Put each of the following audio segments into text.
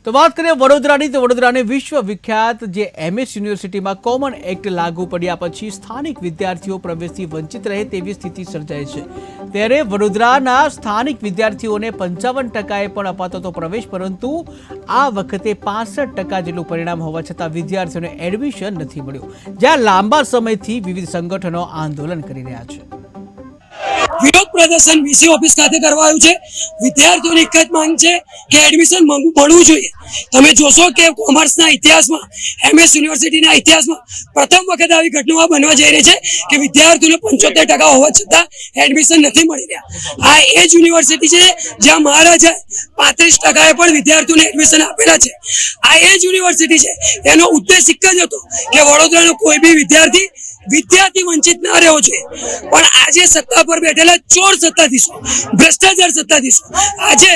તો વાત કરીએ વડોદરાની તો વડોદરાની વિશ્વવિખ્યાત જે એમએસ યુનિવર્સિટીમાં કોમન એક્ટ લાગુ પડ્યા પછી સ્થાનિક વિદ્યાર્થીઓ પ્રવેશથી વંચિત રહે તેવી સ્થિતિ સર્જાઈ છે। ત્યારે વડોદરાના સ્થાનિક વિદ્યાર્થીઓને 55%એ પણ અપાતો હતો પ્રવેશ, પરંતુ આ વખતે 65% જેટલું પરિણામ હોવા છતાં વિદ્યાર્થીઓને એડમિશન નથી મળ્યું, જ્યાં લાંબા સમયથી વિવિધ સંગઠનો આંદોલન કરી રહ્યા છે। વિરોધ પ્રદર્શન વીસી ઓફિસ ખાતે કરવાયું છે। વિદ્યાર્થીઓની એક જ માંગ છે કે એડમિશન મળવું જોઈએ। તમે જોશો કે કોમર્સના ઇતિહાસમાં, એમએસ યુનિવર્સિટીના ઇતિહાસમાં પ્રથમ વખત આવી ઘટનાઓ બનવા જઈ રહી છે કે વિદ્યાર્થીઓને 75% હોવા છતાં એડમિશન નથી મળી રહ્યા। આ એ જ યુનિવર્સિટી છે જ્યાં મહારાજાએ 35%એ પણ વિદ્યાર્થીઓને એડમિશન આપેલા છે। આ એ જ યુનિવર્સિટી છે, એનો ઉદ્દેશ એક જ હતો કે વડોદરાનો કોઈ બી વિદ્યાર્થી વંચિત ના રહેવો જોઈએ। પણ આજે સત્તા પર બેઠેલા ચોર સત્તાધીશો, ભ્રષ્ટાચાર સત્તાધીશો આજે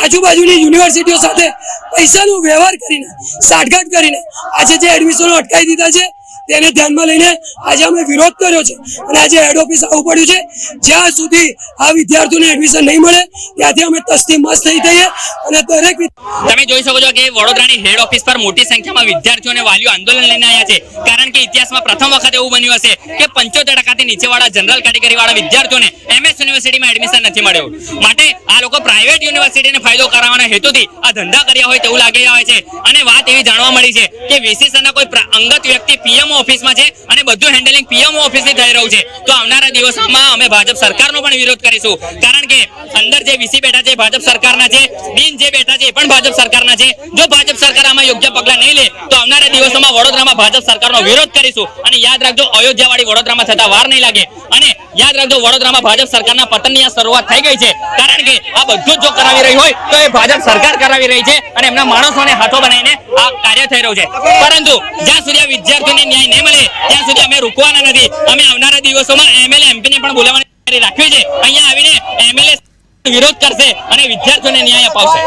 આજુબાજુની યુનિવર્સિટીઓ સાથે પૈસાનો વ્યવહાર કરીને, સાઠગાંઠ કરીને આજે જે એડમિશનો અટકાવી દીધા છે તેને ધ્યાનમાં લઈને આજે અમે વિરોધ કર્યો છે અને આજે હેડ ઓફિસ આવવું પડ્યું છે। જ્યાં સુધી આ વિદ્યાર્થીઓને એડમિશન નહીં મળે ત્યાંથી અમે તસ્તી મસ્ત થઈ જઈએ। અને દરેક તમે જોઈ શકો છો કે વડોદરાની હેડ ઓફિસ પર મોટી સંખ્યામાં વિદ્યાર્થીઓ અને વાલીઓ આંદોલન લઈને આવ્યા છે, કારણ કે ઇતિહાસમાં પ્રથમ વખત એવું બન્યું હશે કે 75%થી નીચેવાળા જનરલ કેટેગરી વાળા વિદ્યાર્થીઓને એમએસ યુનિવર્સિટીમાં એડમિશન નથી મળ્યું। માટે આ લોકો પ્રાઇવેટ યુનિવર્સિટીને ફાયદો કરાવવાના હેતુથી આ ધંધા કર્યા હોય તેવું લાગી આવે છે। અને વાત એવી જાણવા મળી છે કે વીસીસના કોઈ અંગત વ્યક્તિ પીએમઓ ઓફિસમાં છે અને બધું હેન્ડલિંગ પીએમઓ ઓફિસથી થઈ રહ્યું છે। તો આવનારા દિવસોમાં અમે ભાજપ સરકારનો પણ વિરોધ કરીશું, કારણ કે અંદર જે વીસી બેઠા છે ભાજપ સરકારના છે, ડીન જે બેઠા છે એ પણ ભાજપ સરકારના છે। જો ભાજપ સરકાર આમાં યોગ્ય પગલાં નહીં લે તો આવનારા દિવસોમાં વડોદરામાં ભાજપ સરકારનો વિરોધ કરીશું। અને યાદ રાખજો, અયોધ્યાવાળી વડોદરામાં થતા વાર નહીં લાગે। અને યાદ રાખજો, વડોદરામાં ભાજપ સરકારના પતનની આ શરૂઆત થઈ ગઈ છે, કારણ કે આ બધું જ જો કરાવી રહી હોય તો એ ભાજપ સરકાર કરાવી રહી છે અને એમના માણસોને હાથો બનાવીને આ કાર્ય થઈ રહ્યું છે। પરંતુ જ્યાં સુધી આ વિદ્યાર્થીઓને ન્યાય નહીં મળે ત્યાં સુધી અમે રૂકવાના નથી। અમે આવનારા દિવસોમાં એમએલએ એમપીને પણ બોલાવવાની તૈયારી રાખવી છે। અહીંયા આવીને એમએલએ વિરોધ કરશે અને વિદ્યાર્થીઓને ન્યાય અપાવશે।